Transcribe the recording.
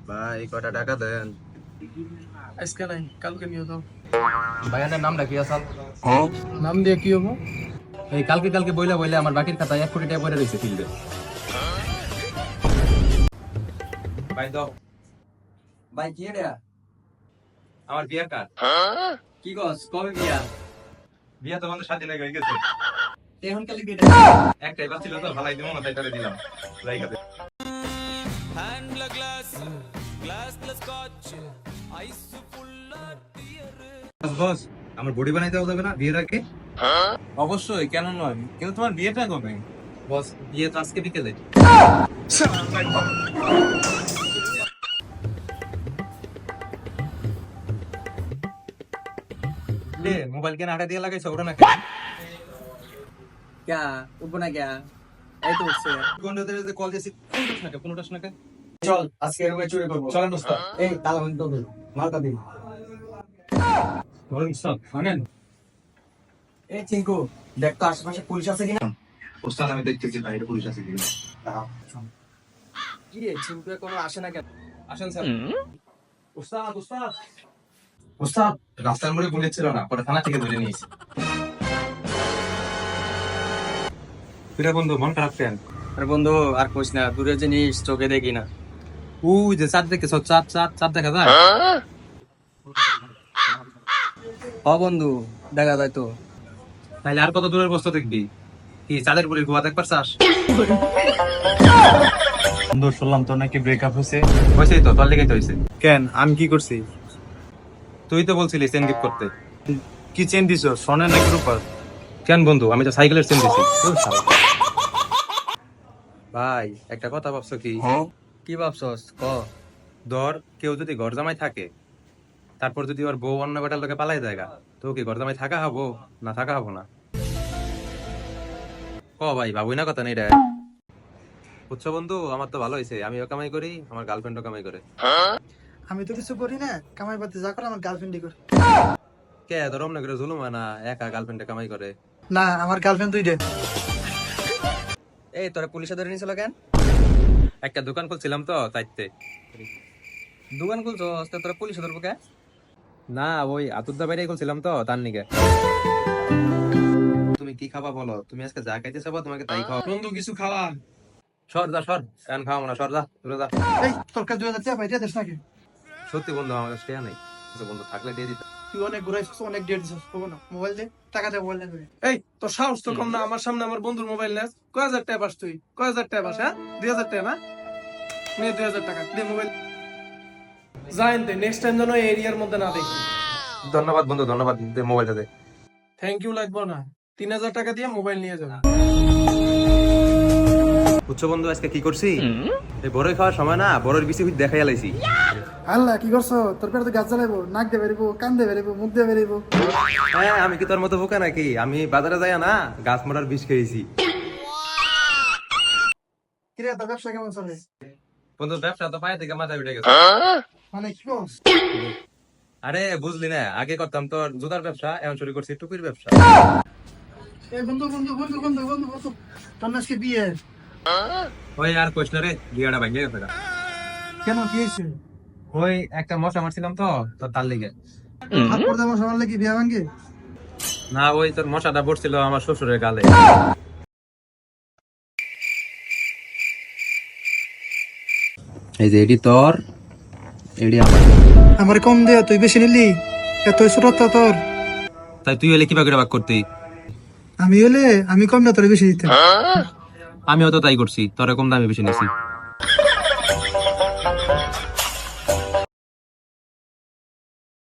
ভাই কটা টাকা দেন? আজকে নাই, কালকে নিয়ে যাও। ভাইয়ানের নামটা কি আসাল? নাম দিয়ে কি হবো? এই কালকে কালকে বইলা বইলা আমার বাকির খাতায় 1 কোটি টাকা পড়ে রয়েছে ফিল্ডে। ভাই দাও। ভাই কি এটা? আমার বিয়ার কার্ড। কি কস কবে বিয়া? বিয়া তো আমাদের 7 দিন আগে হয়ে গেছে। এখন কালি বিয়েটা? একটাই বাচ্চা ছিল তো ভালাই দিমু না তাই তারে দিলাম। রাইখা দে। বস আমার বডি বানাইতে হবে না বিয়ের আগে? অবশ্যই, কেন নয়? কিন্তু তোমার বিয়েটা কবে? বস বিয়ে তো আজকে বিকেলে। লে মোবাইল কেন আটা দিয়ে লাগাইছো ওটা না কেন? ক্যা উঠবো না ক্যা? এই তো উঠছে। কোনটাতে যে কল দিয়েছি কোনটাস না কেন? চল আজকে এরকম চুরি করবো। চলেন দোস্ত। এই তালা বন্ধ কর, মালটা দিন। বলেন স্যার শুনেন। এই চিঙ্কু, দেখ তো আশেপাশে পুলিশ আছে কিনা। ওস্তাদ আমি দেখতেছি বাইরে পুলিশ আছে কিনা। কি রে চিঙ্কু এখনো আসে না কেন? আসেন স্যার। ওস্তাদ ওস্তাদ ওস্তাদ রাস্তার মোড়ে পুলিশ ছিল না, পরে থানা থেকে ধরে নিয়েছি। তুই বন্ধু মন খারাপ কেন? আরে বন্ধু আর কইস না, দূরের জিনিস চোখে দেখি না। ওই যে চাঁদ দেখেছো, চাঁদ চাঁদ চাঁদ দেখা যায়? হ বন্ধু, দেখা যায় তো। তাইলে আর কত দূরের বস্তু দেখবি? কি চাঁদের পুলিশ গোয়া দেখবার চাস? বন্ধু শুনলাম তো নাকি ব্রেকআপ হয়েছে। হয়েছেই তো, তোর লেগেই তো হয়েছে। কেন, আমি কি করছি? তুই তো বলছিলি চেন গিফট করতে। কি চেন দিছো, স্বর্ণের নাকি রূপার? কেন বন্ধু, আমি তো সাইকেলের চেন দিছি। ভাই একটা কথা ভাবছো কি? কি ভাবছস ক? ধর কেউ যদি ঘর জামাই থাকে, তারপর যদি ওর বউ অন্য বেটার লোকে পালাই জায়গা, তো কি ঘর জামাই থাকা হবো না থাকা হবো না? ক ভাই, ভাবুই না কথা নেই রে। বুঝছো বন্ধু, আমার তো ভালো হয়েছে, আমিও কামাই করি, আমার গার্লফ্রেন্ডও কামাই করে। আমি তো কিছু করি না, কামাই পাতি যা করে আমার গার্লফ্রেন্ডই করে। কে তোর অমনে করে জুলুম হয় না, একা গার্লফ্রেন্ডে কামাই করে? না, আমার গার্লফ্রেন্ড দুইটা। এই তোরা পুলিশে ধরে নিয়েছিল কেন? একটা দোকান খুলছিলাম তো তাইতে। দোকান খুলছো, তোরা পুলিশে ধরবো কে? না ওই আতুরদা বাইরে খুলছিলাম তো তার নিকে। তুমি কি খাবা বলো? তুমি আজকে যা খাইতে চাবা তোমাকে তাই খাও। বন্ধু কিছু খাওয়া। সর যা সর, এখন খাওয়া না, সর যা দূরে যা। এই তোর কাছে 2000 টাকা পাইতে দেশ নাকি? সত্যি বন্ধু আমার কাছে টাকা নেই, আচ্ছা বন্ধু থাকলে দিয়ে দিত। তুই অনেক ঘুরাইছিস, অনেক ডেট দিছিস, বলবো না মোবাইল দে, টাকা দে, মোবাইল দে। এই তোর সাহস তো কম না, আমার সামনে আমার বন্ধুর মোবাইল নেস। কয় হাজার টাকা পাস তুই? কয় হাজার টাকা পাস? হ্যাঁ 2000 টাকা না? নে 2000 টাকা দে মোবাইল। যাইন দে, নেক্সট টাইম যেন এই এরিয়ার মধ্যে না দেখি। ধন্যবাদ বন্ধু, ধন্যবাদ, দে মোবাইলটা দে। থ্যাংক ইউ লাগবো না, 3000 টাকা দিয়ে মোবাইল নিয়ে যাবে। বুঝছো বন্ধু আজকে কি করছি? এই বড়ই খাওয়ার সময় না বড়ের বিসি দেখাই লাইছি। আল্লাহ কি করছো? তোর পেটে তো গাছ জ্বালাইবো, নাক দিয়ে বেরিবো, কান দিয়ে বেরিবো, মুখ দিয়ে বেরিবো। হ্যাঁ আমি কি তোর মতো বোকা নাকি? আমি বাজারে যাই না গাছ মরার বিষ খেয়েছি। কিরে তোর ব্যবসা কেমন চলে? বন্ধু ব্যবসা তো পায়ে থেকে মাথায় উঠে গেছে। মানে কি বলছ? আরে বুঝলি না, আগে করতাম তোর জুতার ব্যবসা, এখন শুরু করছি টুপির ব্যবসা। এই বন্ধু বন্ধু বন্ধু বন্ধু বন্ধু বন্ধু, তোর না আজকে বিয়ে? ওই আর কোশ না রে, বিয়াটা ভাঙে গেছে গা। কেন, কি হয়েছে? ওই একটা মশা মারছিলাম তো তোর তার লিগে। হাত পড়তে আমার সবার লাগি বিয়ে ভাঙ্গে? না ওই তোর মশাটা পড়ছিল আমার শ্বশুরের গালে। এই যে এডি তোর, এডি আমার। আমার কম দে, তুই বেশি নিলি, এত ছোট তো তোর। তাই তুই হলে কিবা করে ভাগ করতি? আমি হলে আমি কম না, তোর বেশি দিতাম। আমিও তো তাই করছি, তোর কম দামে বেশি নিছি।